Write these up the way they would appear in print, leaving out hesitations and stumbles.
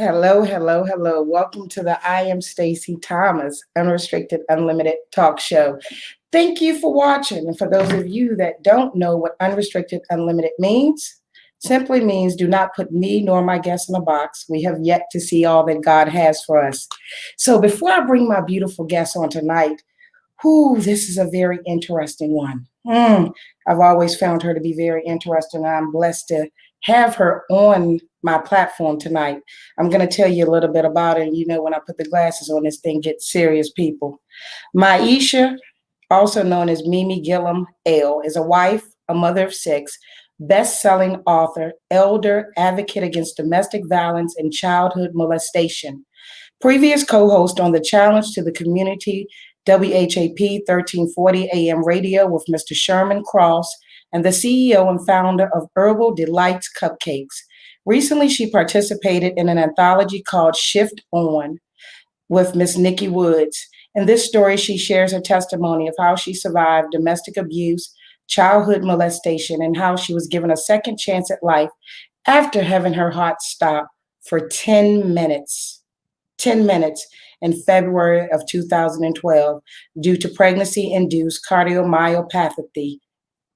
Hello, hello, hello. Welcome to the I Am Stacey Thomas Unrestricted Unlimited Talk Show. Thank you for watching. And for those of you that don't know what unrestricted unlimited means, simply means do not put me nor my guests in a box. We have yet to see all that God has for us. So before I bring my beautiful guest on tonight, this is a very interesting one. I've always found her to be very interesting. I'm blessed to have her on my platform tonight. I'm going to tell you a little bit about her. You know, when I put the glasses on, this thing gets serious, people. Miasha, also known as Mimi Gilliam L., is a wife, a mother of six, best-selling author, elder, advocate against domestic violence and childhood molestation. Previous co-host on the Challenge to the Community WHAP 1340 AM radio with Mr. Sherman Cross, and the CEO and founder of Herbal Delights Cupcakes. Recently, she participated in an anthology called Shift On with Miss Nikki Woods. In this story, she shares her testimony of how she survived domestic abuse, childhood molestation, and how she was given a second chance at life after having her heart stop for 10 minutes. 10 minutes in February of 2012 due to pregnancy-induced cardiomyopathy.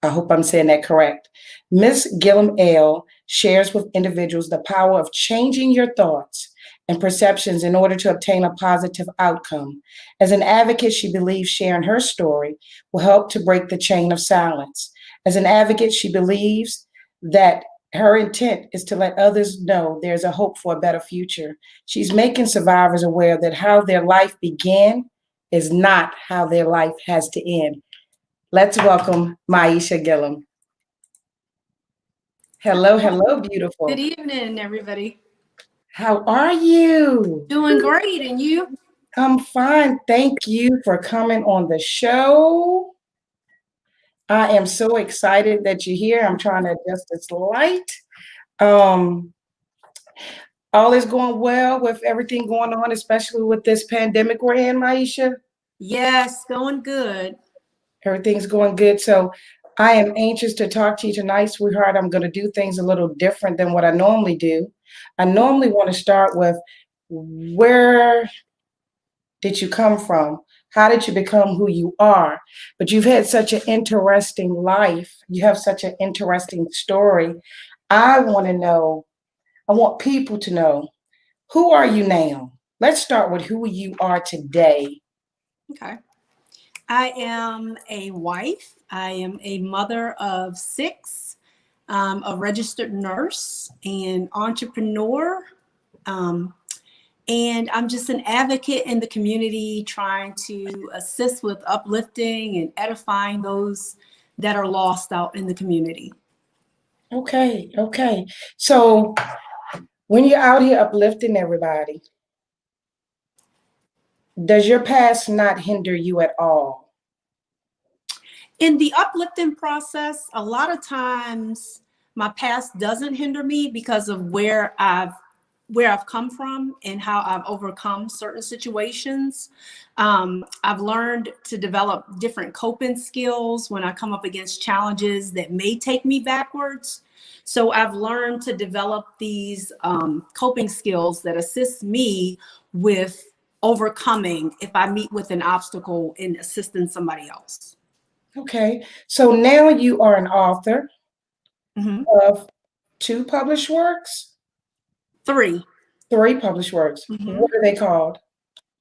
I hope I'm saying that correct. Miss Gilliam L. shares with individuals the power of changing your thoughts and perceptions in order to obtain a positive outcome. As an advocate, she believes sharing her story will help to break the chain of silence. As an advocate, she believes that her intent is to let others know there's a hope for a better future. She's making survivors aware that how their life began is not how their life has to end. Let's welcome Miasha Gilliam. Hello, hello, beautiful. Good evening, everybody. How are you? Doing great, and you? I'm fine. Thank you for coming on the show. I am so excited that you're here. I'm trying to adjust this light. All is going well with everything going on, especially with this pandemic we're in, Miasha? Yes, going good. Everything's going good. So I am anxious to talk to you tonight, sweetheart. I'm going to do things a little different than what I normally do. I normally want to start with, where did you come from? How did you become who you are? But you've had such an interesting life. You have such an interesting story. I want to know, I want people to know, who are you now? Let's start with who you are today. Okay. I am a wife. I am a mother of six, a registered nurse and entrepreneur. And I'm just an advocate in the community, trying to assist with uplifting and edifying those that are lost out in the community. Okay, okay. So when you're out here uplifting everybody, does your past not hinder you at all? In the uplifting process, a lot of times my past doesn't hinder me because of where I've come from and how I've overcome certain situations. I've learned to develop different coping skills when I come up against challenges that may take me backwards. So I've learned to develop these coping skills that assist me with overcoming if I meet with an obstacle in assisting somebody else. Okay, so now you are an author of 2 published works? 3. 3 published works. What are they called?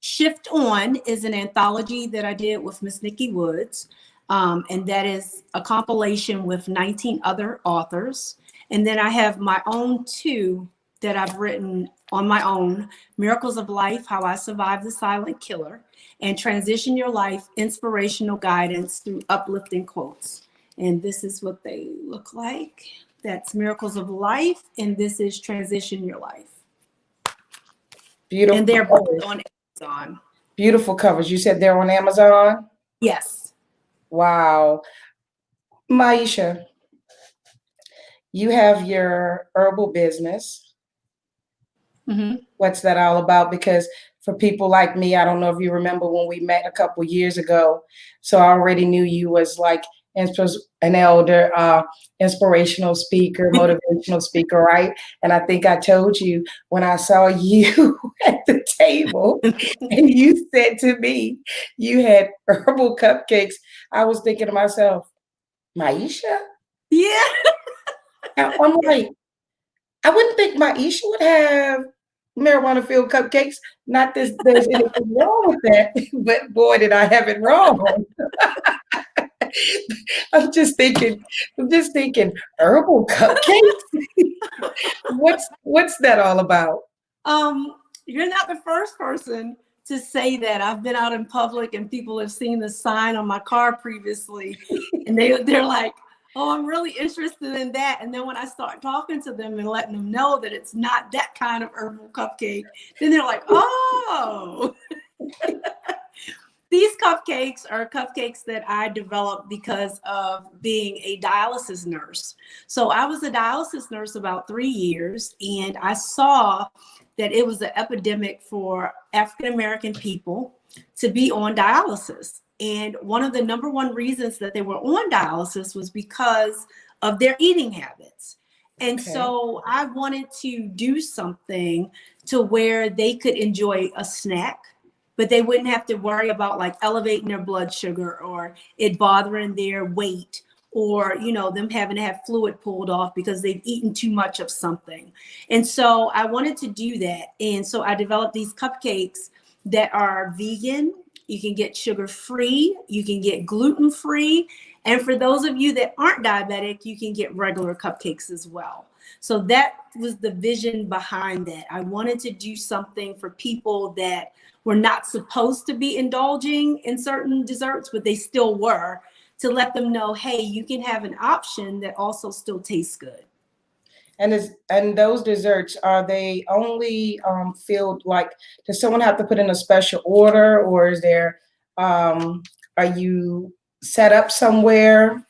Shift On is an anthology that I did with Miss Nikki Woods, and that is a compilation with 19 other authors. And then I have my own 2 that I've written on my own: Miracles of Life, How I Survived the Silent Killer, and Transition Your Life, Inspirational Guidance Through Uplifting Quotes. And this is what they look like. That's Miracles of Life, and this is Transition Your Life. Beautiful. And they're both on Amazon. Beautiful covers. You said they're on Amazon? Yes. Wow. Miasha, you have your herbal business. What's that all about? Because for people like me, I don't know if you remember when we met a couple years ago. So I already knew you was like an elder, inspirational speaker, motivational speaker, right? And I think I told you when I saw you at the table and you said to me you had herbal cupcakes, I was thinking to myself, Miasha? Yeah. I'm like, I wouldn't think Miasha would have marijuana filled cupcakes. Not that there's anything wrong with that, but boy, did I have it wrong. I'm just thinking herbal cupcakes. What's that all about? You're not the first person to say that. I've been out in public and people have seen the sign on my car previously, and they're like, oh, I'm really interested in that. And then when I start talking to them and letting them know that it's not that kind of herbal cupcake, then they're like, oh. These cupcakes are cupcakes that I developed because of being a dialysis nurse. So I was a dialysis nurse about 3 years, and I saw that it was an epidemic for African-American people to be on dialysis. And one of the number one reasons that they were on dialysis was because of their eating habits. And so I wanted to do something to where they could enjoy a snack, but they wouldn't have to worry about like elevating their blood sugar or it bothering their weight, or, you know, them having to have fluid pulled off because they've eaten too much of something. And so I wanted to do that. And so I developed these cupcakes that are vegan. You can get sugar-free, you can get gluten-free. And for those of you that aren't diabetic, you can get regular cupcakes as well. So that was the vision behind that. I wanted to do something for people that were not supposed to be indulging in certain desserts, but they still were, to let them know, hey, you can have an option that also still tastes good. And those desserts, are they only filled, like, does someone have to put in a special order, or is there, are you set up somewhere?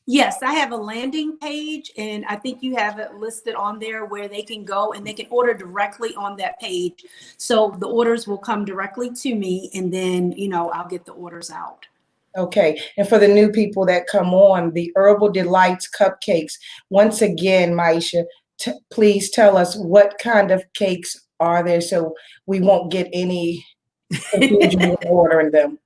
Yes, I have a landing page, and I think you have it listed on there where they can go and they can order directly on that page. So the orders will come directly to me, and then, you know, I'll get the orders out. Okay, and for the new people that come on, the Herbal Delights cupcakes, once again, Miasha, please tell us what kind of cakes are there so we won't get any confusion when ordering them.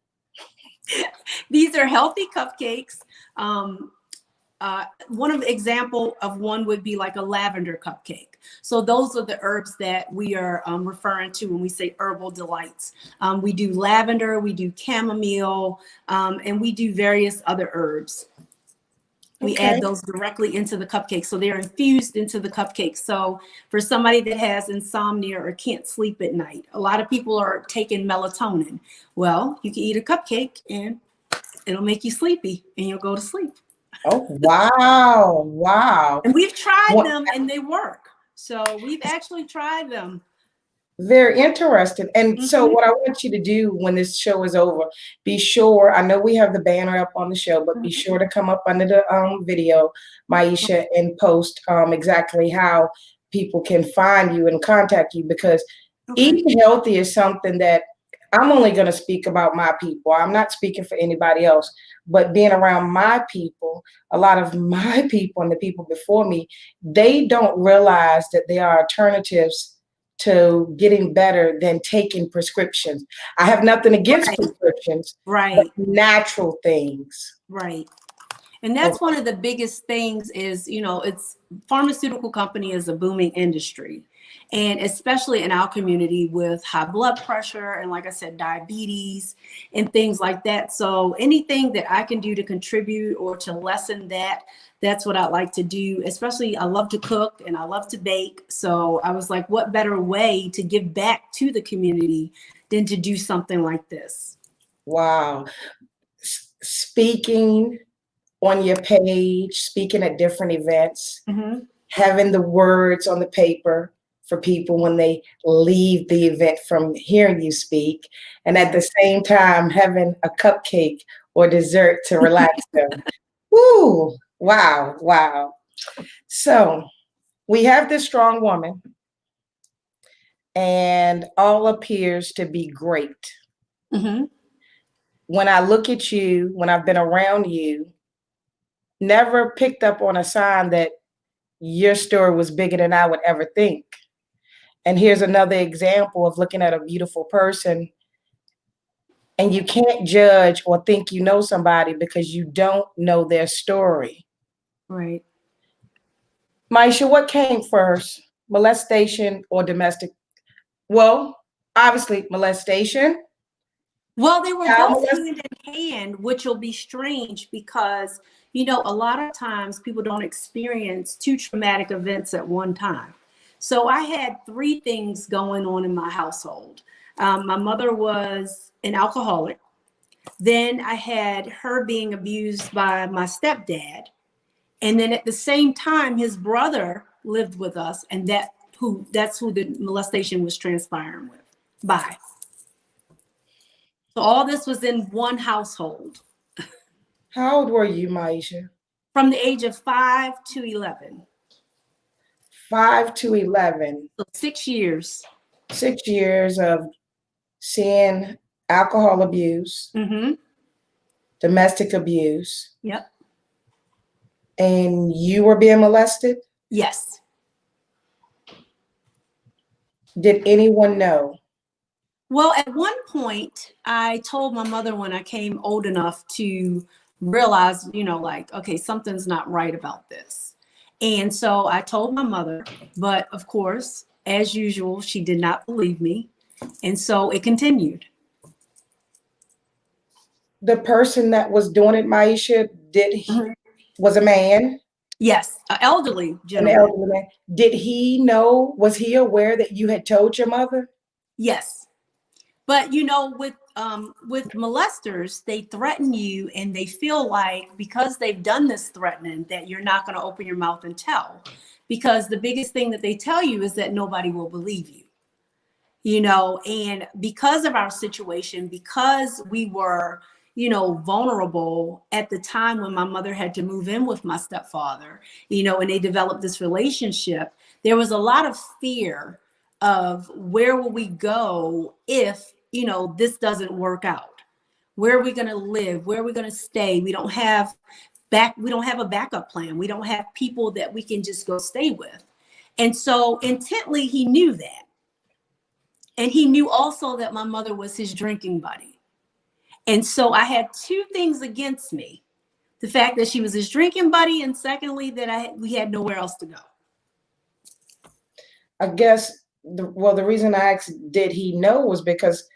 These are healthy cupcakes. One of the example of one would be like a lavender cupcake. So those are the herbs that we are referring to when we say herbal delights. We do lavender, we do chamomile, and we do various other herbs. We add those directly into the cupcake. So they're infused into the cupcake. So for somebody that has insomnia or can't sleep at night, a lot of people are taking melatonin. Well, you can eat a cupcake and it'll make you sleepy and you'll go to sleep. Oh, wow. Wow. And we've tried them and they work. So we've actually tried them. Very interesting. And so what I want you to do when this show is over, be sure, I know we have the banner up on the show, but be sure to come up under the video, Miasha, and post exactly how people can find you and contact you, because eating healthy is something that I'm only going to speak about my people. I'm not speaking for anybody else, but being around my people, a lot of my people and the people before me, they don't realize that there are alternatives to getting better than taking prescriptions. I have nothing against prescriptions, but natural things. Right. And that's one of the biggest things is, you know, it's pharmaceutical company is a booming industry. And especially in our community with high blood pressure and, like I said, diabetes and things like that. So anything that I can do to contribute or to lessen that, that's what I like to do. Especially I love to cook and I love to bake. So I was like, what better way to give back to the community than to do something like this? Wow. Speaking on your page, speaking at different events, having the words on the paper for people when they leave the event from hearing you speak, and at the same time having a cupcake or dessert to relax them. Woo! Wow, wow. So we have this strong woman, and all appears to be great. When I look at you, when I've been around you, never picked up on a sign that your story was bigger than I would ever think. And here's another example of looking at a beautiful person, and you can't judge or think you know somebody because you don't know their story. Right. Miasha, what came first, molestation or domestic? Well, obviously molestation. Well, they were Child both molest- hand in hand, which will be strange because, you know, a lot of times people don't experience two traumatic events at one time. So I had three things going on in my household. My mother was an alcoholic. Then I had her being abused by my stepdad. And then at the same time, his brother lived with us, and that's who the molestation was transpiring with by. So all this was in one household How old were you, Miasha? from the age of 5 to 11. 5 to 11. So 6 years. 6 years of seeing alcohol abuse, Mm-hmm. domestic abuse, Yep. and you were being molested? Yes. Did anyone know? Well, at one point, I told my mother when I came old enough to realize, you know, like, okay, something's not right about this. And so I told my mother, but of course, as usual, she did not believe me. And so it continued. The person that was doing it, Miasha, Mhm. was a man, Yes, an elderly an gentleman. elderly man. Did he know, was he aware that you had told your mother? Yes. But you know, with molesters, they threaten you and they feel like because they've done this threatening that you're not going to open your mouth and tell. Because the biggest thing that they tell you is that nobody will believe you. You know, and because of our situation, because we were, you know, vulnerable at the time when my mother had to move in with my stepfather, you know, and they developed this relationship, there was a lot of fear of where will we go if, you know, this doesn't work out. Where are we going to live? Where are we going to stay? We don't have a backup plan. We don't have people that we can just go stay with. And so intently he knew that. And he knew also that my mother was his drinking buddy. And so I had two things against me: the fact that she was his drinking buddy, and secondly, that we had nowhere else to go. I guess, the reason I asked, did he know, was because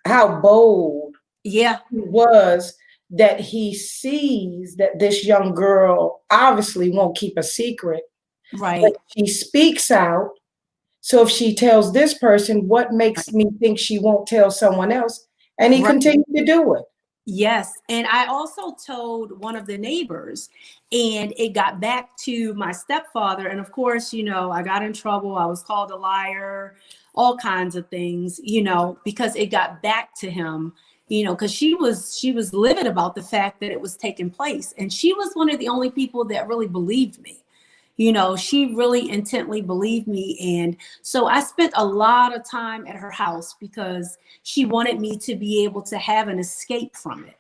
how bold Yeah, he was, that he sees that this young girl obviously won't keep a secret, but right. she speaks out. So if she tells this person, what makes me think she won't tell someone else? And he Right. continued to do it. Yes. And I also told one of the neighbors, and it got back to my stepfather. And of course, you know, I got in trouble. I was called a liar, all kinds of things, you know, because it got back to him, you know, because she was livid about the fact that it was taking place. And she was one of the only people that really believed me. You know, she really intently believed me. And so I spent a lot of time at her house because she wanted me to be able to have an escape from it.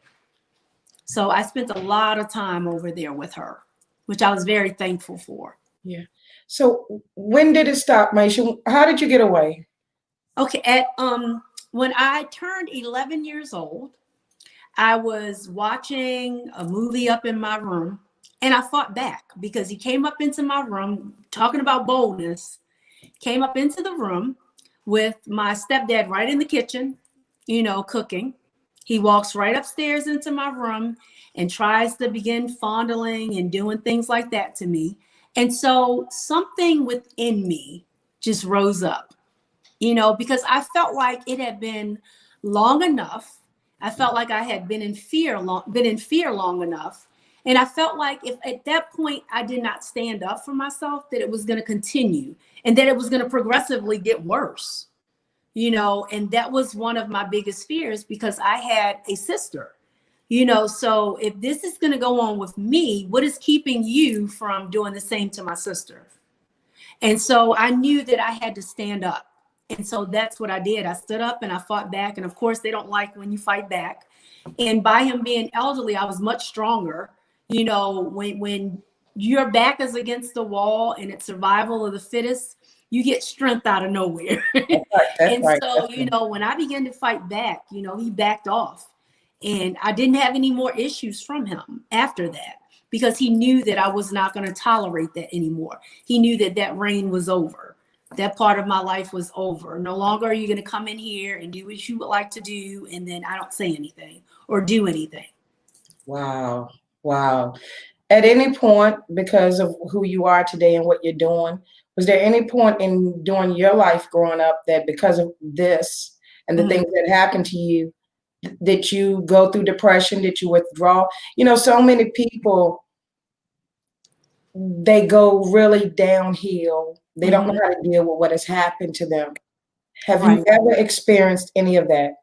So I spent a lot of time over there with her, which I was very thankful for. Yeah. So when did it stop, Maisha? How did you get away? Okay, at when I turned 11 years old, I was watching a movie up in my room, and I fought back because he came up into my room talking about boldness, came up into the room with my stepdad right in the kitchen, you know, cooking. He walks right upstairs into my room and tries to begin fondling and doing things like that to me. And so something within me just rose up, you know, because I felt like it had been long enough. I felt like I had been in fear long enough. And I felt like if at that point I did not stand up for myself, that it was going to continue and that it was going to progressively get worse, you know. And that was one of my biggest fears because I had a sister, you know. So if this is going to go on with me, what is keeping you from doing the same to my sister? And so I knew that I had to stand up. And so that's what I did. I stood up and I fought back. And of course, they don't like when you fight back. And by him being elderly, I was much stronger, When your back is against the wall and it's survival of the fittest, you get strength out of nowhere. That's right. That's And right. so, That's right. when I began to fight back, he backed off. And I didn't have any more issues from him after that, because he knew that I was not going to tolerate that anymore. He knew that that reign was over. That part of my life was over. No longer are you going to come in here and do what you would like to do, and then I don't say anything or do anything. Wow. Wow. At any point, because of who you are today and what you're doing, was there any point in during your life growing up that because of this and the Mhm. things that happened to you, that you go through depression, that you withdraw? So many people, they go really downhill. They don't know Mhm. how to deal with what has happened to them. Have you Right. ever experienced any of that?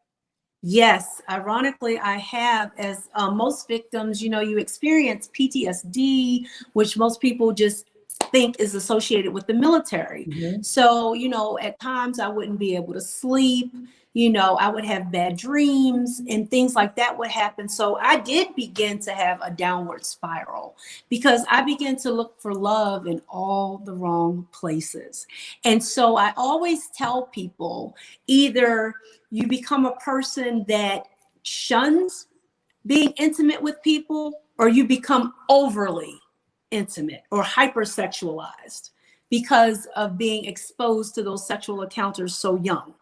Yes, ironically, I have. As most victims, you experience PTSD, which most people just think is associated with the military. Mhm. So, at times I wouldn't be able to sleep. I would have bad dreams and things like that would happen. So I did begin to have a downward spiral, because I began to look for love in all the wrong places. And so I always tell people, either you become a person that shuns being intimate with people, or you become overly intimate or hypersexualized because of being exposed to those sexual encounters so young.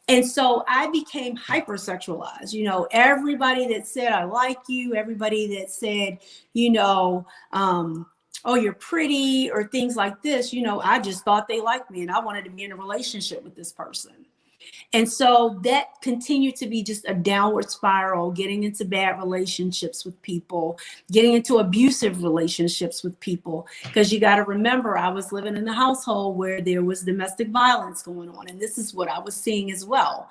And so I became hypersexualized. Everybody that said, I like you, everybody that said, oh, you're pretty, or things like this, I just thought they liked me and I wanted to be in a relationship with this person. And so that continued to be just a downward spiral, getting into bad relationships with people, getting into abusive relationships with people. Because you got to remember, I was living in a household where there was domestic violence going on. And this is what I was seeing as well.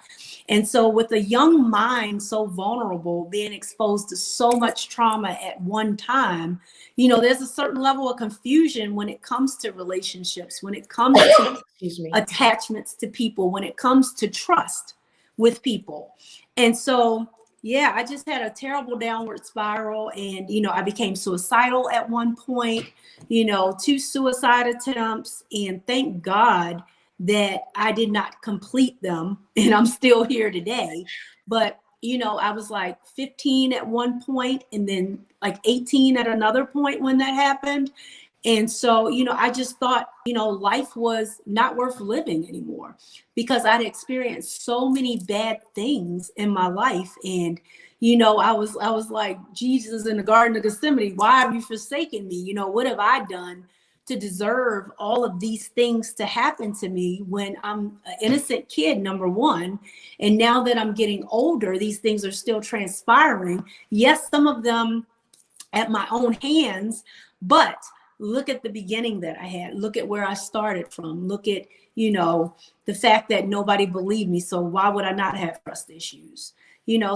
And so with a young mind so vulnerable, being exposed to so much trauma at one time, there's a certain level of confusion when it comes to relationships, when it comes to Excuse me. attachments to people, when it comes to trust with people. And so, yeah, I just had a terrible downward spiral. And, I became suicidal at one point, 2 suicide attempts. And thank God that I did not complete them. And I'm still here today. But, I was like 15 at one point, and then like 18 at another point when that happened. And so, I just thought, life was not worth living anymore, because I'd experienced so many bad things in my life. And, I was like, Jesus in the Garden of Gethsemane, why have you forsaken me? What have I done to deserve all of these things to happen to me when I'm an innocent kid, number one. And now that I'm getting older, these things are still transpiring. Yes, some of them at my own hands, but look at the beginning that I had. Look at where I started from. Look at, the fact that nobody believed me. So why would I not have trust issues?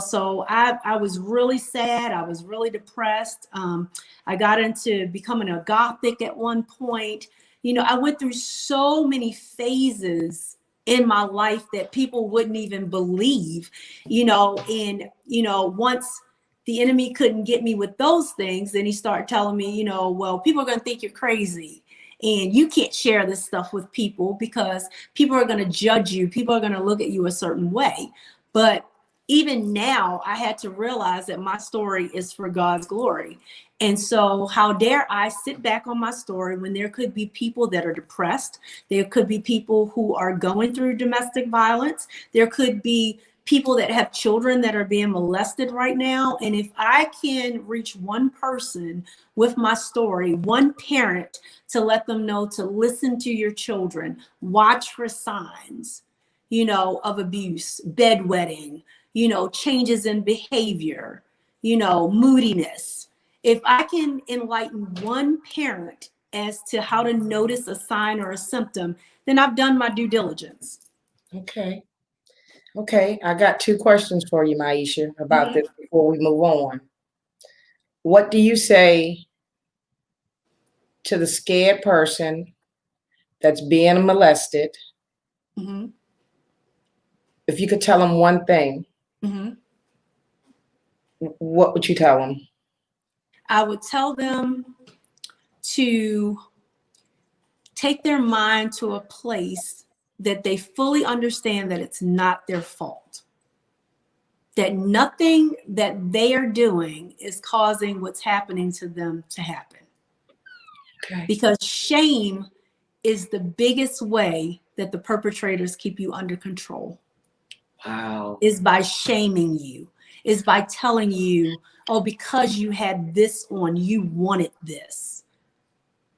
So I was really sad. I was really depressed. I got into becoming a Gothic at one point. I went through so many phases in my life that people wouldn't even believe, and, once the enemy couldn't get me with those things, then he started telling me, well, people are going to think you're crazy and you can't share this stuff with people because people are going to judge you. People are going to look at you a certain way. But even now, I had to realize that my story is for God's glory. And so how dare I sit back on my story when there could be people that are depressed? There could be people who are going through domestic violence. There could be people that have children that are being molested right now. And if I can reach one person with my story, one parent, to let them know to listen to your children, watch for signs, of abuse, bedwetting, changes in behavior, moodiness. If I can enlighten one parent as to how to notice a sign or a symptom, then I've done my due diligence. Okay. Okay. I got two questions for you, Miasha, about Mhm. this before we move on. What do you say to the scared person that's being molested? Mhm. If you could tell them one thing, Mhm. what would you tell them? I would tell them to take their mind to a place that they fully understand that it's not their fault, that nothing that they are doing is causing what's happening to them to happen. Okay. Because shame is the biggest way that the perpetrators keep you under control. Wow. Is by shaming you, is by telling you, oh, because you had this on, you wanted this.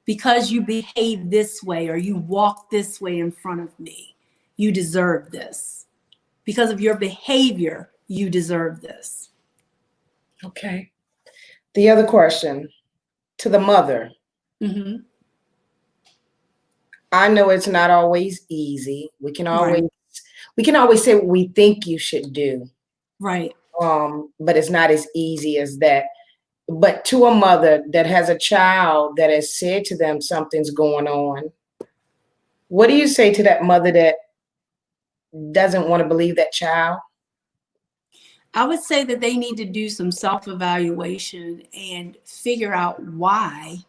Because you behaved this way or you walked this way in front of me, you deserve this. Because of your behavior, you deserve this. Okay. The other question to the mother. Mm-hmm. I know it's not always easy. We can always say what we think you should do. Right. But it's not as easy as that. But to a mother that has a child that has said to them something's going on, what do you say to that mother that doesn't want to believe that child? I would say that they need to do some self-evaluation and figure out why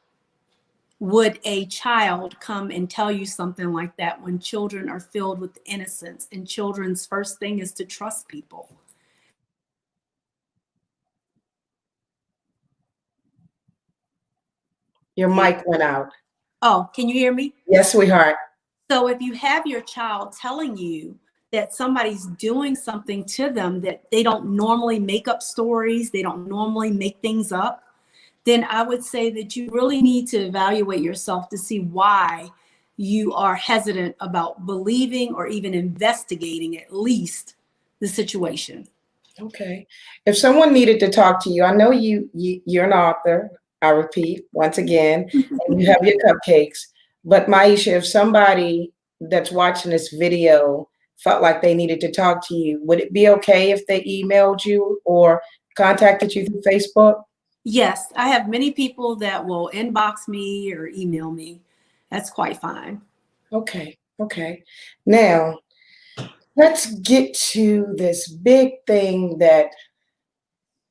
would a child come and tell you something like that when children are filled with innocence and children's first thing is to trust people. Your mic went out. Oh, can you hear me? Yes, sweetheart. So if you have your child telling you that somebody's doing something to them that they don't normally make up stories, they don't normally make things up, then I would say that you really need to evaluate yourself to see why you are hesitant about believing or even investigating at least the situation. Okay. If someone needed to talk to you, I know you're an author, I repeat once again, and you have your cupcakes. But Miasha, if somebody that's watching this video felt like they needed to talk to you, would it be okay if they emailed you or contacted you through Facebook? Yes, I have many people that will inbox me or email me. That's quite fine. Okay. Okay. Now, let's get to this big thing that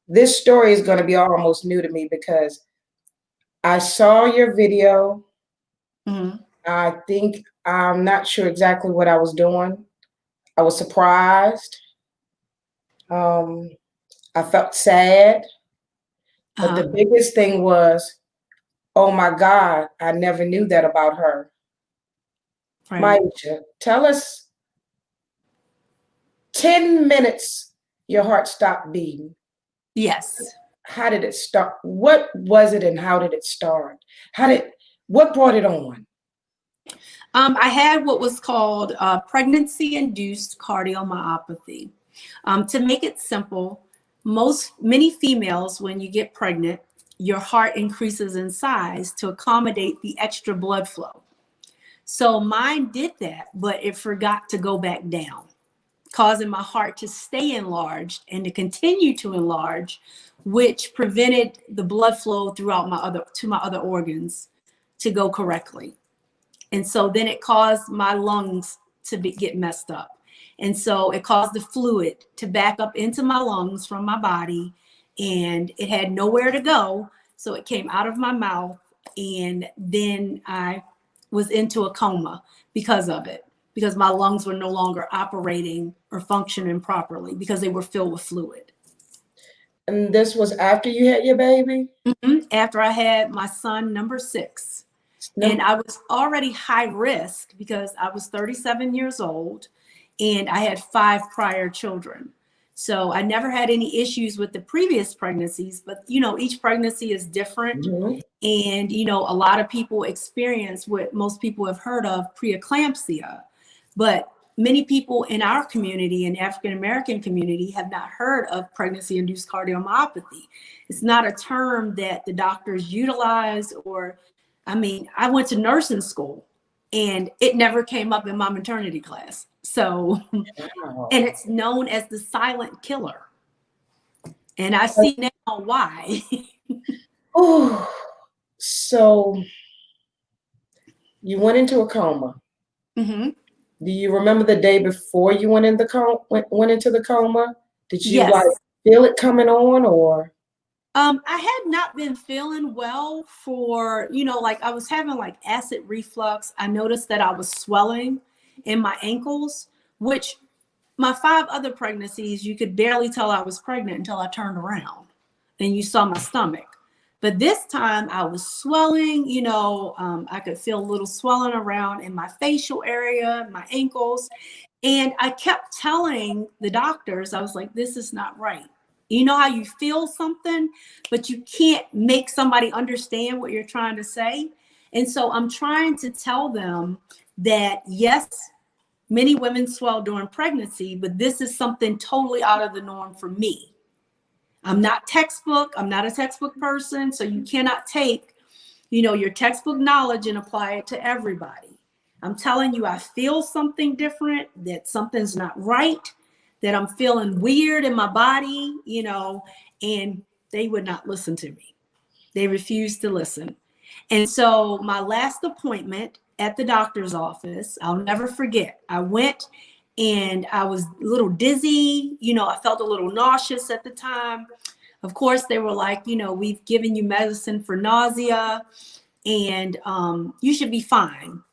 this story is going to be almost new to me because I saw your video. Mm-hmm. I think I'm not sure exactly what I was doing. I was surprised. Um, I felt sad. But the biggest thing was, oh my God, I never knew that about her. Right. Miasha, tell us 10 minutes your heart stopped beating. Yes. How did it start? What was it and how did it start? What brought it on? I had what was called pregnancy-induced cardiomyopathy. To make it simple, many females, when you get pregnant, your heart increases in size to accommodate the extra blood flow. So mine did that, but it forgot to go back down, causing my heart to stay enlarged and to continue to enlarge, which prevented the blood flow throughout my other organs to go correctly. And so then it caused my lungs to get messed up. And so it caused the fluid to back up into my lungs from my body, and it had nowhere to go. So it came out of my mouth, and then I was into a coma because of it, because my lungs were no longer operating or functioning properly because they were filled with fluid. And this was after you had your baby? Mm-hmm. After I had my son, number 6. And I was already high risk because I was 37 years old and I had 5 prior children. So I never had any issues with the previous pregnancies, but each pregnancy is different. Mm-hmm. And, a lot of people experience what most people have heard of, preeclampsia. But many people in our community, in the African-American community, have not heard of pregnancy-induced cardiomyopathy. It's not a term that the doctors utilize I went to nursing school and it never came up in my maternity class. So, Wow. and it's known as the silent killer. And I see now why. Oh, so you went into a coma. Mm-hmm. Do you remember the day before you went into the coma? Did you Yes. feel it coming on or? I had not been feeling well for, like I was having like acid reflux. I noticed that I was swelling in my ankles, which my 5 other pregnancies, you could barely tell I was pregnant until I turned around and you saw my stomach. But this time I was swelling, I could feel a little swelling around in my facial area, my ankles. And I kept telling the doctors, I was like, this is not right. You know how you feel something, but you can't make somebody understand what you're trying to say. And so I'm trying to tell them that, yes, many women swell during pregnancy, but this is something totally out of the norm for me. I'm not a textbook person. So you cannot take, your textbook knowledge and apply it to everybody. I'm telling you, I feel something different, that something's not right, that I'm feeling weird in my body, and they would not listen to me. They refused to listen. And so my last appointment at the doctor's office, I'll never forget. I went and I was a little dizzy. I felt a little nauseous at the time. Of course, they were like, we've given you medicine for nausea and you should be fine.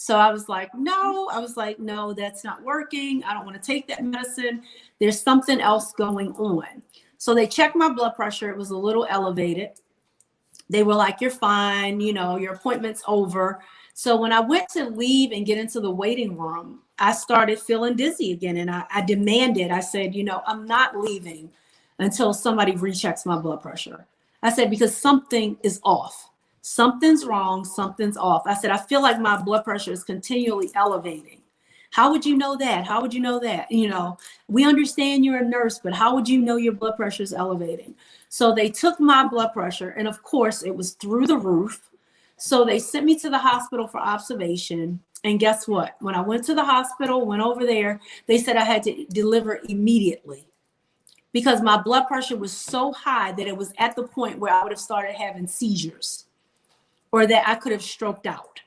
So I was like, no, that's not working. I don't want to take that medicine. There's something else going on. So they checked my blood pressure. It was a little elevated. They were like, you're fine. Your appointment's over. So when I went to leave and get into the waiting room, I started feeling dizzy again. And I demanded, I said, I'm not leaving until somebody rechecks my blood pressure. I said, because something is off. Something's wrong. Something's off. I said, I feel like my blood pressure is continually elevating. How would you know that? How would you know that? We understand you're a nurse, but how would you know your blood pressure is elevating? So they took my blood pressure, and of course it was through the roof. So they sent me to the hospital for observation. And guess what? When I went to the hospital, went over there, they said I had to deliver immediately because my blood pressure was so high that it was at the point where I would have started having seizures or that I could have stroked out.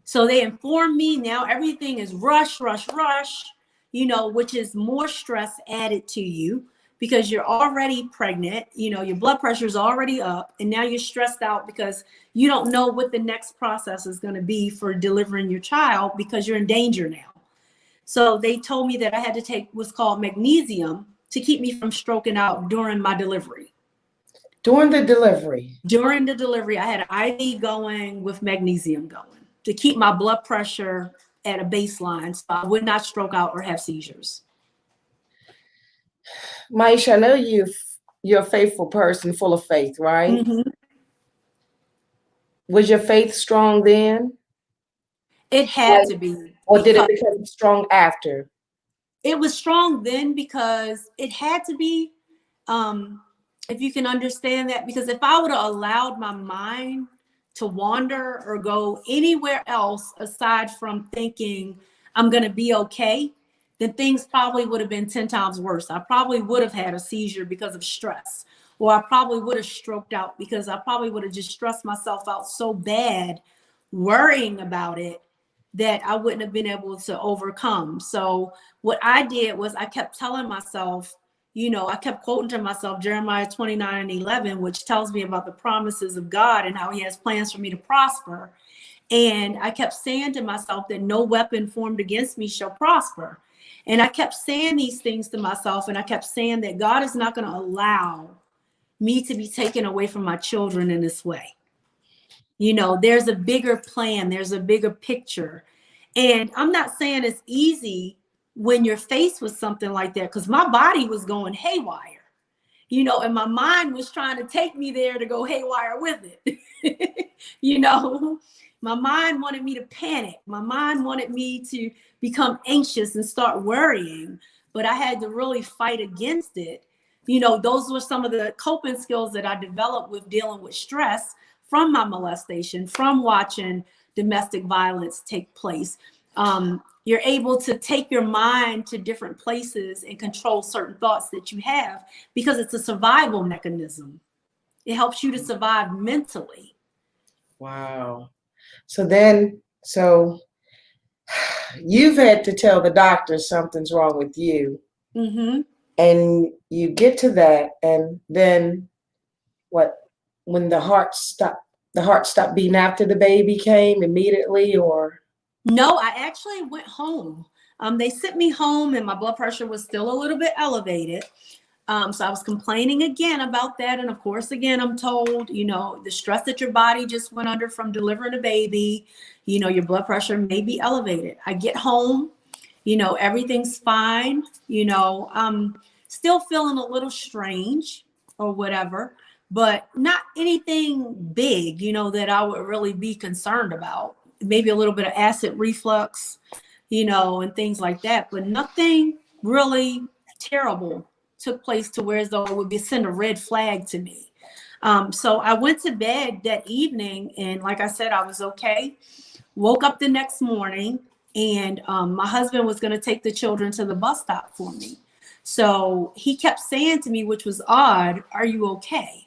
So they informed me now everything is rush, which is more stress added to you because you're already pregnant, your blood pressure is already up, and now you're stressed out because you don't know what the next process is going to be for delivering your child because you're in danger now. So they told me that I had to take what's called magnesium to keep me from stroking out during my delivery. During the delivery? During the delivery, I had an IV going with magnesium going to keep my blood pressure at a baseline so I would not stroke out or have seizures. Miasha, I know you're a faithful person, full of faith, right? Mm-hmm. Was your faith strong then? It had to be. Or did it become strong after? It was strong then because it had to be, if you can understand that, because if I would have allowed my mind to wander or go anywhere else aside from thinking I'm going to be okay, then things probably would have been 10 times worse. I probably would have had a seizure because of stress, or I probably would have stroked out because I probably would have just stressed myself out so bad worrying about it that I wouldn't have been able to overcome. So what I did was I kept telling myself, I kept quoting to myself Jeremiah 29:11, which tells me about the promises of God and how he has plans for me to prosper. And I kept saying to myself that no weapon formed against me shall prosper. And I kept saying these things to myself, and I kept saying that God is not going to allow me to be taken away from my children in this way. There's a bigger plan, there's a bigger picture. And I'm not saying it's easy when you're faced with something like that, because my body was going haywire, and my mind was trying to take me there to go haywire with it. My mind wanted me to panic. My mind wanted me to become anxious and start worrying, but I had to really fight against it. Those were some of the coping skills that I developed with dealing with stress from my molestation, from watching domestic violence take place. You're able to take your mind to different places and control certain thoughts that you have because it's a survival mechanism. It helps you to survive mentally. Wow. So you've had to tell the doctor something's wrong with you. Mm-hmm. And you get to that, and then what, when the heart stopped beating after the baby came immediately, or? No, I actually went home. They sent me home and my blood pressure was still a little bit elevated. So I was complaining again about that. And of course, again, I'm told, the stress that your body just went under from delivering a baby, your blood pressure may be elevated. I get home, everything's fine. I'm still feeling a little strange or whatever, but not anything big, that I would really be concerned about. Maybe a little bit of acid reflux, and things like that, but nothing really terrible took place to where as though it would be send a red flag to me. So I went to bed that evening, and like I said, I was okay. Woke up the next morning, and my husband was going to take the children to the bus stop for me. So he kept saying to me, which was odd, "Are you okay?"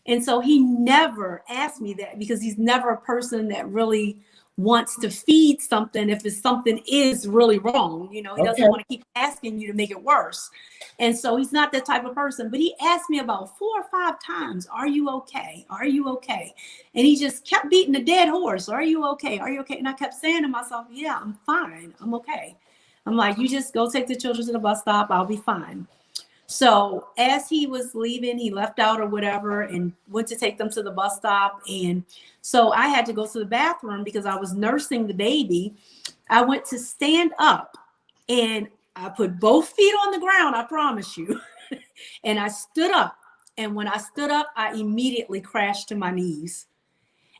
And so he never asked me that, because he's never a person that really wants to feed something if it's something is really wrong. He Okay. doesn't want to keep asking you to make it worse. And so he's not that type of person. But he asked me about 4 or 5 times, "Are you okay? Are you okay?" And he just kept beating a dead horse. "Are you okay? Are you okay?" And I kept saying to myself, "Yeah, I'm fine. I'm okay." I'm like, "You just go take the children to the bus stop. I'll be fine." So as he was leaving, he left out or whatever and went to take them to the bus stop. And so I had to go to the bathroom because I was nursing the baby. I went to stand up and I put both feet on the ground, I promise you. And I stood up. And when I stood up, I immediately crashed to my knees.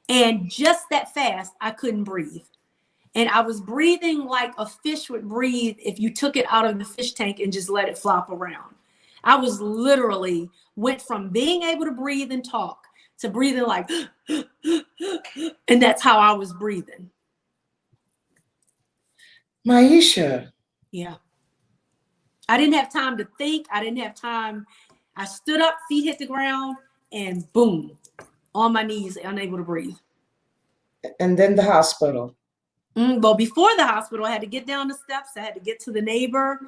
And just that fast, I couldn't breathe. And I was breathing like a fish would breathe if you took it out of the fish tank and just let it flop around. I was literally went from being able to breathe and talk to breathing like, and that's how I was breathing. Miasha. Yeah. I didn't have time to think. I didn't have time. I stood up, feet hit the ground, and boom, on my knees, unable to breathe. And then the hospital. Well, before the hospital, I had to get down the steps. I had to get to the neighbor.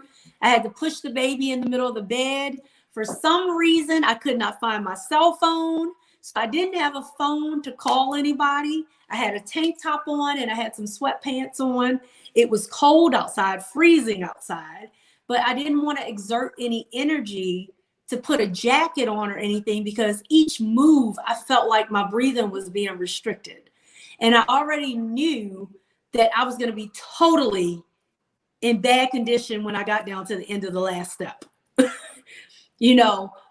I had to push the baby in the middle of the bed. For some reason, I could not find my cell phone. So I didn't have a phone to call anybody. I had a tank top on and I had some sweatpants on. It was cold outside, freezing outside, but I didn't want to exert any energy to put a jacket on or anything, because each move, I felt like my breathing was being restricted. And I already knew that I was going to be totally in bad condition when I got down to the end of the last step.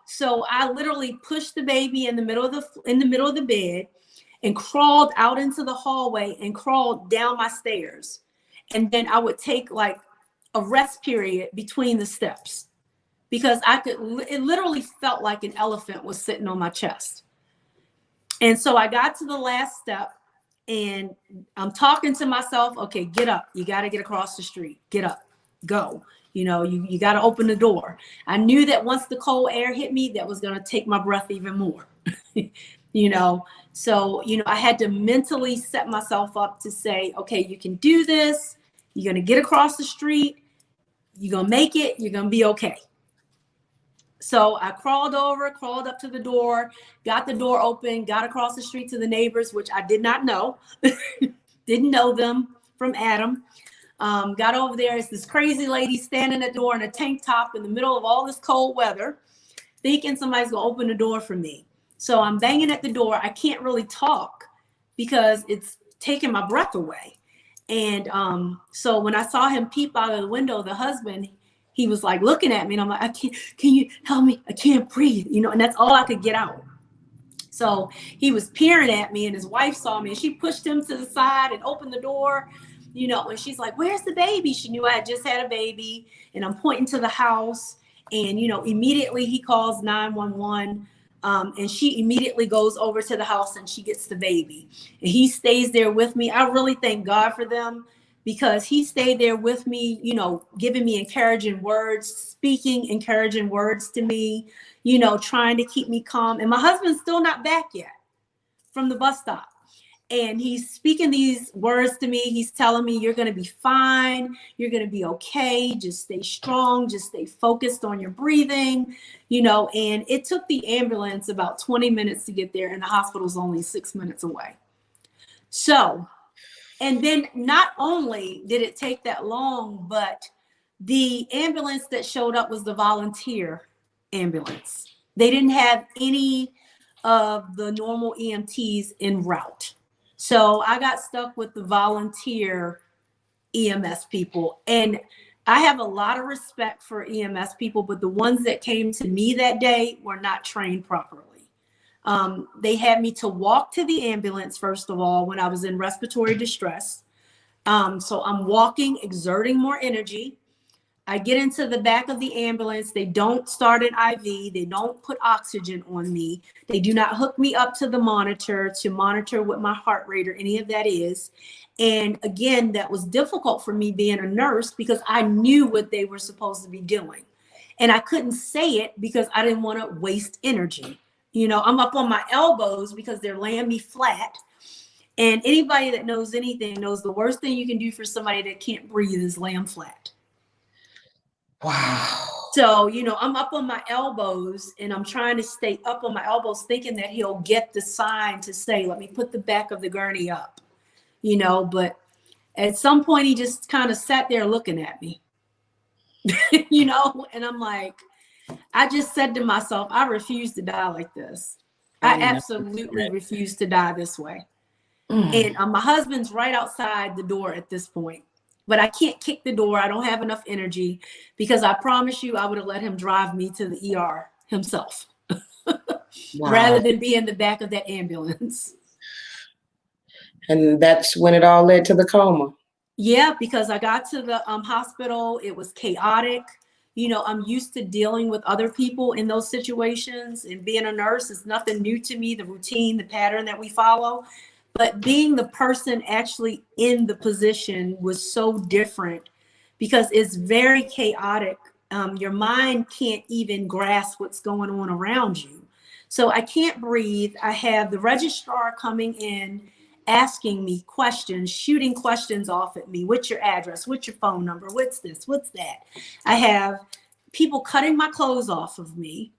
So I literally pushed the baby in the middle of the bed and crawled out into the hallway and crawled down my stairs. And then I would take like a rest period between the steps, because it literally felt like an elephant was sitting on my chest. And so I got to the last step. And I'm talking to myself, okay, get up. You got to get across the street. Get up, go. You got to open the door. I knew that once the cold air hit me, that was going to take my breath even more. So, I had to mentally set myself up to say, okay, you can do this. You're going to get across the street. You're going to make it. You're going to be okay. So I crawled up to the door, got the door open, got across the street to the neighbors, which I did not know, didn't know them from Adam. Got over there. It's this crazy lady standing at the door in a tank top in the middle of all this cold weather, thinking somebody's going to open the door for me. So I'm banging at the door. I can't really talk because it's taking my breath away. And so when I saw him peep out of the window, the husband, he was like looking at me and I'm like, can you help me? I can't breathe, and that's all I could get out. So he was peering at me and his wife saw me and she pushed him to the side and opened the door, and she's like, "Where's the baby?" She knew I had just had a baby, and I'm pointing to the house, and, immediately he calls 911. And she immediately goes over to the house and she gets the baby, and he stays there with me. I really thank God for them, because he stayed there with me, giving me encouraging words, speaking encouraging words to me, trying to keep me calm. And my husband's still not back yet from the bus stop. And he's speaking these words to me. He's telling me, you're going to be fine. You're going to be okay. Just stay strong. Just stay focused on your breathing, and it took the ambulance about 20 minutes to get there, and the hospital's only 6 minutes away. So, and then not only did it take that long, but the ambulance that showed up was the volunteer ambulance. They didn't have any of the normal EMTs en route. So I got stuck with the volunteer EMS people. And I have a lot of respect for EMS people, but the ones that came to me that day were not trained properly. They had me to walk to the ambulance, first of all, when I was in respiratory distress. So I'm walking, exerting more energy. I get into the back of the ambulance. They don't start an IV. They don't put oxygen on me. They do not hook me up to the monitor to monitor what my heart rate or any of that is. And again, that was difficult for me being a nurse because I knew what they were supposed to be doing. And I couldn't say it because I didn't want to waste energy. I'm up on my elbows because they're laying me flat. And anybody that knows anything knows the worst thing you can do for somebody that can't breathe is lay them flat. Wow. So, I'm up on my elbows and I'm trying to stay up on my elbows thinking that he'll get the sign to say, let me put the back of the gurney up, but at some point he just kind of sat there looking at me, and I'm like, I just said to myself, I refuse to die like this. I absolutely refuse to die this way. And my husband's right outside the door at this point. But I can't kick the door. I don't have enough energy because I promise you I would have let him drive me to the ER himself rather than be in the back of that ambulance. And that's when it all led to the coma. Yeah, because I got to the hospital. It was chaotic. I'm used to dealing with other people in those situations, and being a nurse is nothing new to me, the routine, the pattern that we follow. But being the person actually in the position was so different because it's very chaotic. Your mind can't even grasp what's going on around you. So I can't breathe. I have the registrar coming in, asking me questions, shooting questions off at me. What's your address? What's your phone number? What's this? What's that? I have people cutting my clothes off of me.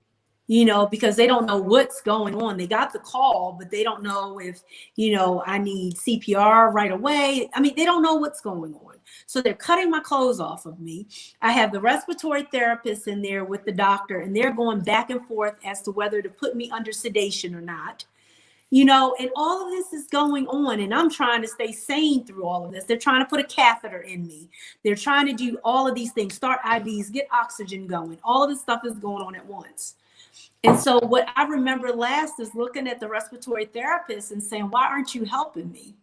Because they don't know what's going on. They got the call, but they don't know if, I need CPR right away. I mean, they don't know what's going on. So they're cutting my clothes off of me. I have the respiratory therapist in there with the doctor, and they're going back and forth as to whether to put me under sedation or not. And all of this is going on, and I'm trying to stay sane through all of this. They're trying to put a catheter in me. They're trying to do all of these things, start IVs, get oxygen going. All of this stuff is going on at once. And so what I remember last is looking at the respiratory therapist and saying, why aren't you helping me?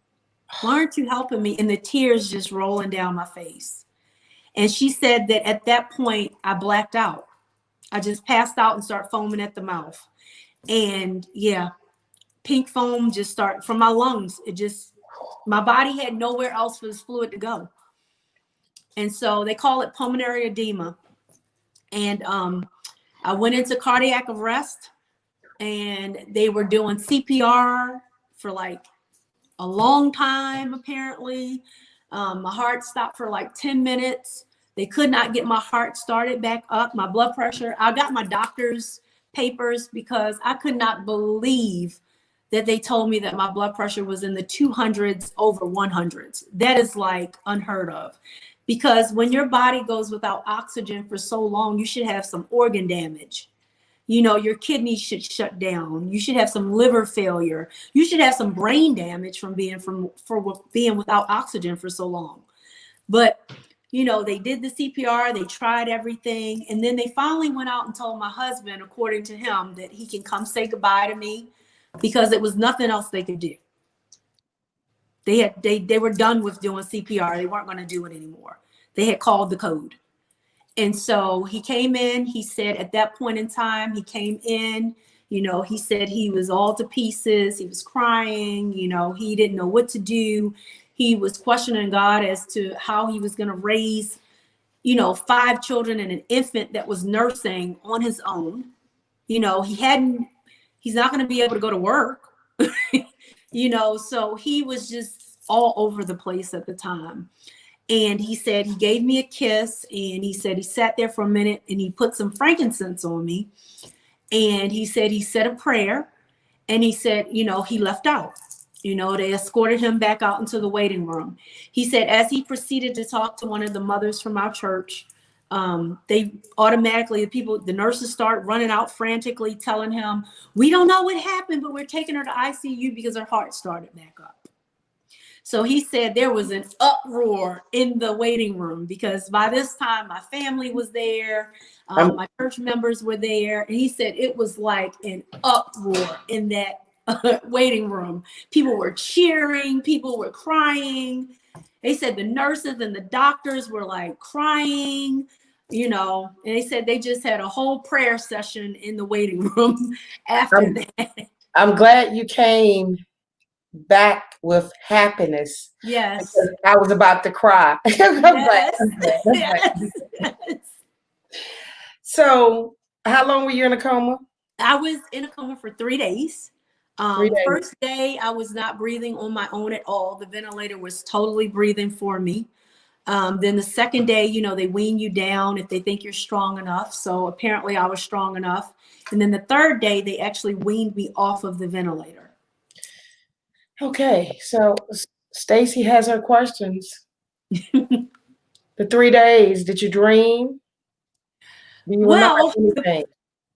Why aren't you helping me? And the tears just rolling down my face. And she said that at that point, I blacked out. I just passed out and started foaming at the mouth. And yeah, pink foam just started from my lungs. My body had nowhere else for this fluid to go. And so they call it pulmonary edema. And I went into cardiac arrest, and they were doing CPR for like a long time, apparently. My heart stopped for like 10 minutes. They could not get my heart started back up. My blood pressure, I got my doctor's papers because I could not believe that they told me that my blood pressure was in the 200s over 100s. That is like unheard of. Because when your body goes without oxygen for so long, you should have some organ damage. Your kidneys should shut down. You should have some liver failure. You should have some brain damage from being without oxygen for so long. But, they did the CPR, they tried everything. And then they finally went out and told my husband, according to him, that he can come say goodbye to me because there was nothing else they could do. They were done with doing CPR. They weren't going to do it anymore. They had called the code. And so he came in, he said at that point in time, he came in, he said he was all to pieces. He was crying, he didn't know what to do. He was questioning God as to how he was going to raise, 5 children and an infant that was nursing on his own. He's not going to be able to go to work. So he was just all over the place at the time. And he said he gave me a kiss, and he said he sat there for a minute and he put some frankincense on me. And he said he said a prayer, and he said, he left out. They escorted him back out into the waiting room. He said as he proceeded to talk to one of the mothers from our church, they automatically, the nurses start running out frantically telling him, we don't know what happened, but we're taking her to ICU because her heart started back up. So he said there was an uproar in the waiting room because by this time my family was there, my church members were there, and he said it was like an uproar in that waiting room. People were cheering, people were crying. They said the nurses and the doctors were like crying, and they said they just had a whole prayer session in the waiting room after that. I'm glad you came back with happiness. Yes. I was about to cry. Yes. Yes. So how long were you in a coma? I was in a coma for 3 days. 3 days. First day, I was not breathing on my own at all. The ventilator was totally breathing for me. Then the second day, they wean you down if they think you're strong enough. So apparently I was strong enough. And then the third day, they actually weaned me off of the ventilator. Okay, so Stacey has her questions. The 3 days, did you dream? Do you remember anything?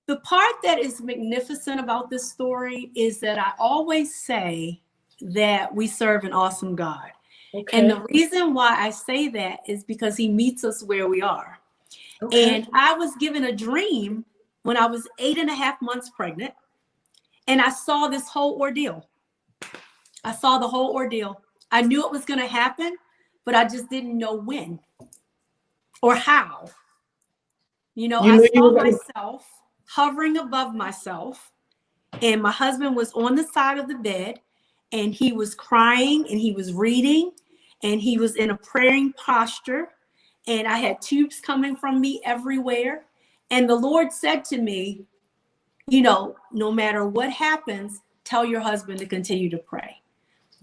The part that is magnificent about this story is that I always say that we serve an awesome God. Okay. And the reason why I say that is because he meets us where we are. Okay. And I was given a dream when I was 8.5 months pregnant, and I saw this whole ordeal. I saw the whole ordeal. I knew it was going to happen, but I just didn't know when or how. I saw myself hovering above myself, and my husband was on the side of the bed, and he was crying, and he was reading, and he was in a praying posture, and I had tubes coming from me everywhere. And the Lord said to me, no matter what happens, tell your husband to continue to pray.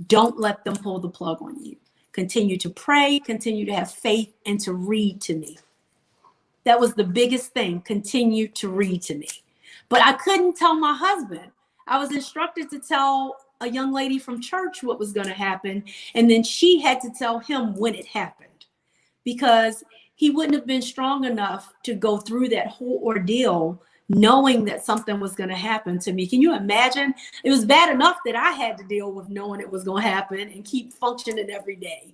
Don't let them pull the plug on you. Continue to pray, continue to have faith, and to read to me. That was the biggest thing. Continue to read to me. But I couldn't tell my husband. I was instructed to tell a young lady from church what was going to happen. And then she had to tell him when it happened, because he wouldn't have been strong enough to go through that whole ordeal knowing that something was going to happen to me. Can you imagine? It was bad enough that I had to deal with knowing it was going to happen and keep functioning every day.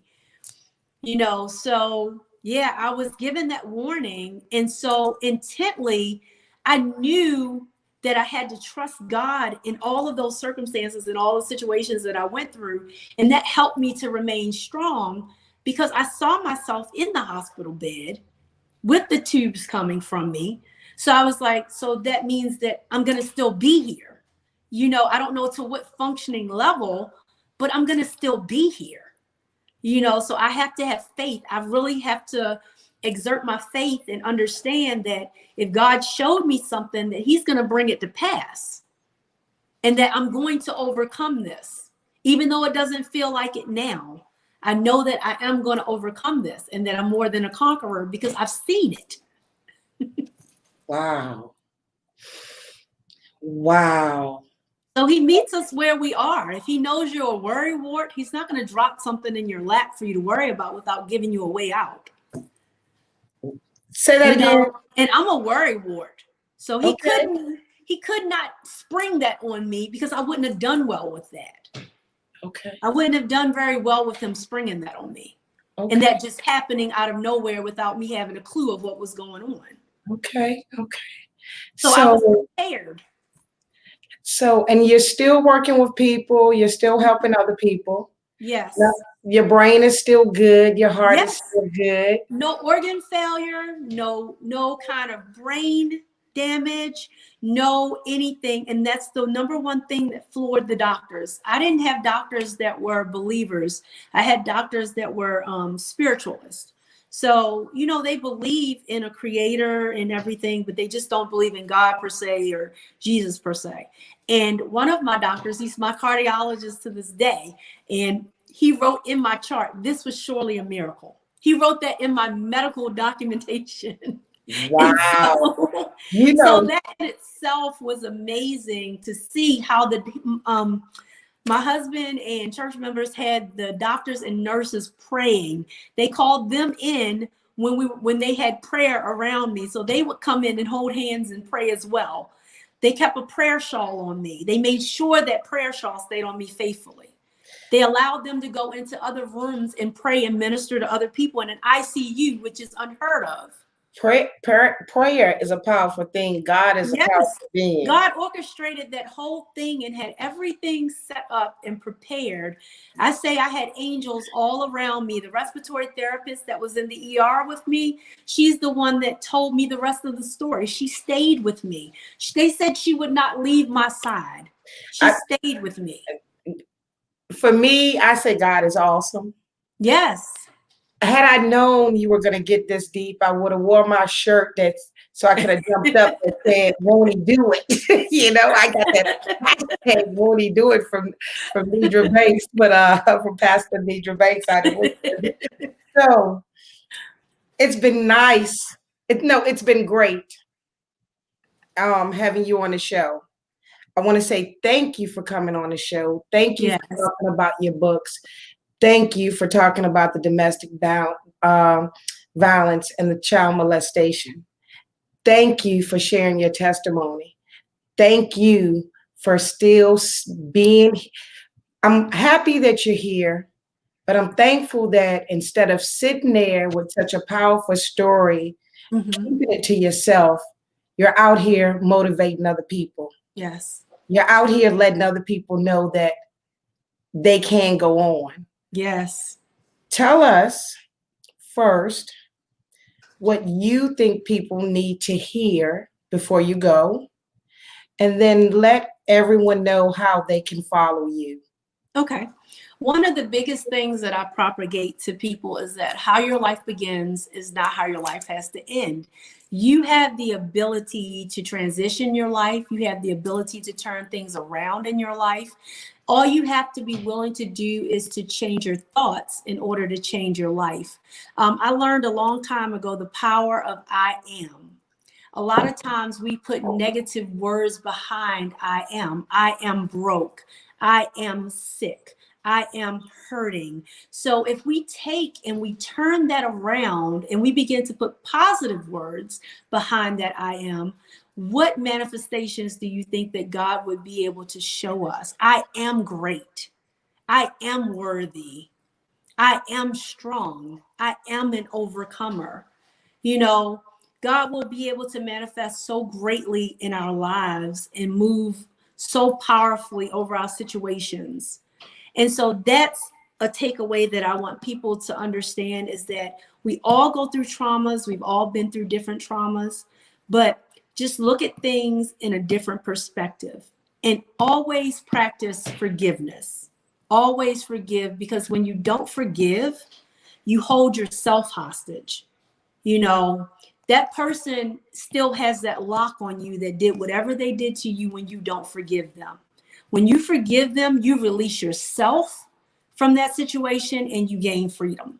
So yeah, I was given that warning. And so intently, I knew that I had to trust God in all of those circumstances and all the situations that I went through. And that helped me to remain strong, because I saw myself in the hospital bed with the tubes coming from me. So I was like, so that means that I'm going to still be here. I don't know to what functioning level, but I'm going to still be here. So I have to have faith. I really have to exert my faith and understand that if God showed me something, that he's going to bring it to pass, and that I'm going to overcome this. Even though it doesn't feel like it now, I know that I am going to overcome this, and that I'm more than a conqueror because I've seen it. Wow. Wow. So he meets us where we are. If he knows you're a worry wart, he's not going to drop something in your lap for you to worry about without giving you a way out. Say that again. And I'm a worry wart. So he could not spring that on me, because I wouldn't have done well with that. Okay. I wouldn't have done very well with him springing that on me. Okay. And that just happening out of nowhere without me having a clue of what was going on. Okay. So I was prepared. So, and you're still working with people, you're still helping other people. Yes. Now, your brain is still good, your heart is still good. No organ failure, no kind of brain damage, no anything. And that's the number one thing that floored the doctors. I didn't have doctors that were believers. I had doctors that were spiritualists. So, they believe in a creator and everything, but they just don't believe in God per se or Jesus per se. And one of my doctors, he's my cardiologist to this day, and he wrote in my chart, "This was surely a miracle." He wrote that in my medical documentation. Wow. So that in itself was amazing to see how my husband and church members had the doctors and nurses praying. They called them in when they had prayer around me. So they would come in and hold hands and pray as well. They kept a prayer shawl on me. They made sure that prayer shawl stayed on me faithfully. They allowed them to go into other rooms and pray and minister to other people in an ICU, which is unheard of. Prayer is a powerful thing. God is a powerful being. God orchestrated that whole thing and had everything set up and prepared. I say I had angels all around me. The respiratory therapist that was in the ER with me, she's the one that told me the rest of the story. She stayed with me. They said she would not leave my side. She stayed with me. For me, I say God is awesome. Yes. Had I known you were going to get this deep, I would have worn my shirt so I could have jumped up and said, "Won't he do it?" I got that hashtag, "Won't he do it?" from Nidra Banks, but from Pastor Nidra Banks. So it's been nice. It's been great having you on the show. I want to say thank you for coming on the show. Thank you for talking about your books. Thank you for talking about the domestic violence and the child molestation. Thank you for sharing your testimony. Thank you for still being. I'm happy that you're here, but I'm thankful that instead of sitting there with such a powerful story, keeping it to yourself, you're out here motivating other people. Yes. You're out here letting other people know that they can go on. Yes. Tell us first what you think people need to hear before you go, and then let everyone know how they can follow you. Okay. One of the biggest things that I propagate to people is that how your life begins is not how your life has to end. You have the ability to transition your life. You have the ability to turn things around in your life. All you have to be willing to do is to change your thoughts in order to change your life. I learned a long time ago the power of I am. A lot of times we put negative words behind I am. I am broke. I am sick. I am hurting. So if we take and we turn that around and we begin to put positive words behind that I am, what manifestations do you think that God would be able to show us? I am great. I am worthy. I am strong. I am an overcomer. God will be able to manifest so greatly in our lives and move so powerfully over our situations. And so that's a takeaway that I want people to understand, is that we all go through traumas. We've all been through different traumas, but just look at things in a different perspective and always practice forgiveness. Always forgive, because when you don't forgive, you hold yourself hostage. That person still has that lock on you that did whatever they did to you when you don't forgive them. When you forgive them, you release yourself from that situation and you gain freedom.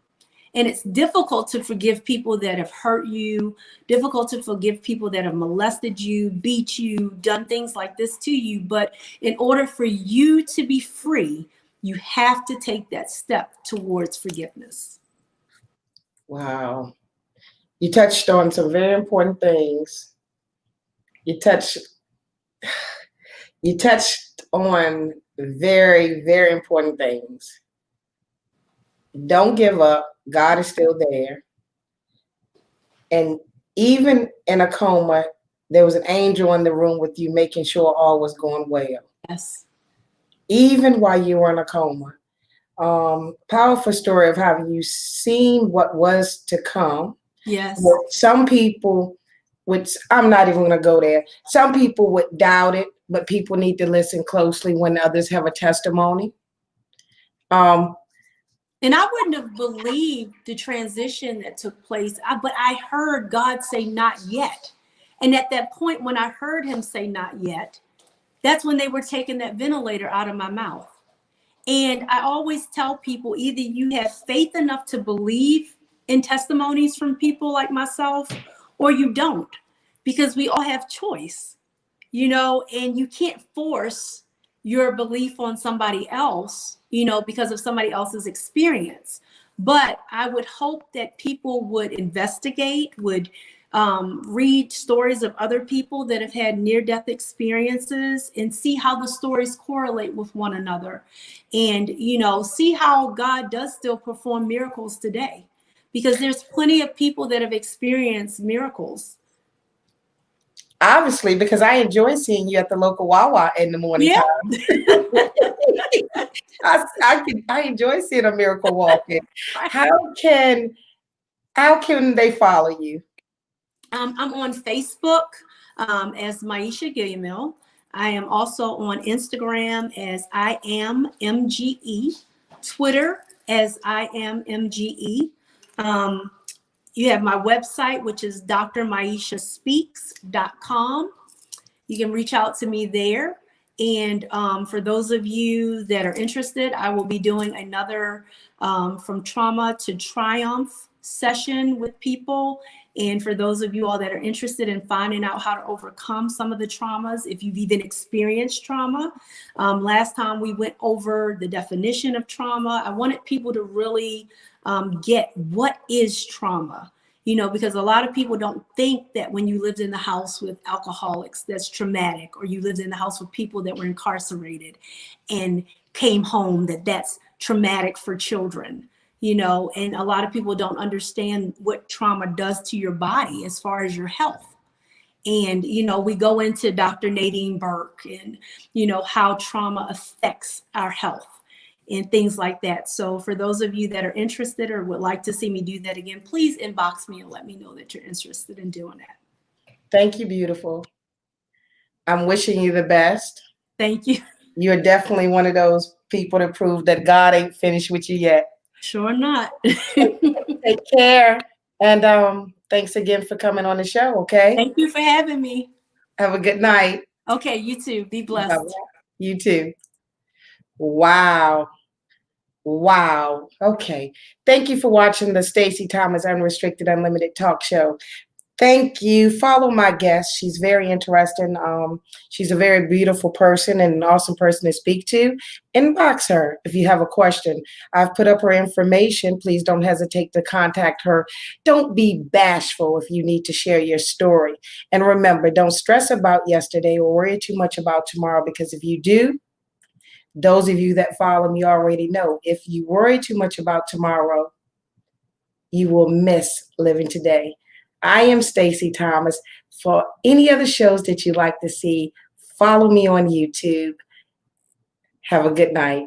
And it's difficult to forgive people that have hurt you, difficult to forgive people that have molested you, beat you, done things like this to you. But in order for you to be free, you have to take that step towards forgiveness. Wow. You touched on some very important things. You touched on very, very important things. Don't give up. God is still there. And even in a coma, there was an angel in the room with you, making sure all was going well. Yes. Even while you were in a coma. Powerful story of how you seen what was to come. Yes. Some people, I'm not even going to go there. Some people would doubt it, but people need to listen closely when others have a testimony. And I wouldn't have believed the transition that took place, but I heard God say, not yet. And at that point, when I heard him say, not yet, that's when they were taking that ventilator out of my mouth. And I always tell people, either you have faith enough to believe in testimonies from people like myself, or you don't, because we all have choice, and you can't force your belief on somebody else, because of somebody else's experience. But I would hope that people would investigate, would read stories of other people that have had near-death experiences and see how the stories correlate with one another, and see how God does still perform miracles today, because there's plenty of people that have experienced miracles. Obviously, because I enjoy seeing you at the local Wawa in the morning time. I enjoy seeing a miracle walking. How can they follow you? I'm on Facebook as Miasha Gilliam. I am also on Instagram as I am MGE, Twitter as I am MGE. You have my website, which is drmiashaspeaks.com. You can reach out to me there. And for those of you that are interested, I will be doing another From Trauma to Triumph session with people. And for those of you all that are interested in finding out how to overcome some of the traumas, if you've even experienced trauma. Last time we went over the definition of trauma. I wanted people to really get what is trauma. Because a lot of people don't think that when you lived in the house with alcoholics, that's traumatic, or you lived in the house with people that were incarcerated and came home, that's traumatic for children, and a lot of people don't understand what trauma does to your body as far as your health. And, we go into Dr. Nadine Burke and, how trauma affects our health and things like that. So for those of you that are interested or would like to see me do that again, please inbox me and let me know that you're interested in doing that. Thank you, beautiful. I'm wishing you the best. Thank you. You're definitely one of those people to prove that God ain't finished with you yet. Sure not. Take care. And thanks again for coming on the show, okay? Thank you for having me. Have a good night. Okay, you too. Be blessed. Bye-bye. You too. Wow. Wow. Okay. Thank you for watching the Stacey Thomas Unrestricted Unlimited Talk Show. Thank you. Follow my guest. She's very interesting. She's a very beautiful person and an awesome person to speak to. Inbox her if you have a question. I've put up her information. Please don't hesitate to contact her. Don't be bashful if you need to share your story. And remember, don't stress about yesterday or worry too much about tomorrow, because if you do, those of you that follow me already know, if you worry too much about tomorrow, you will miss living today. I am Stacey Thomas. For any other shows that you'd like to see, follow me on YouTube. Have a good night.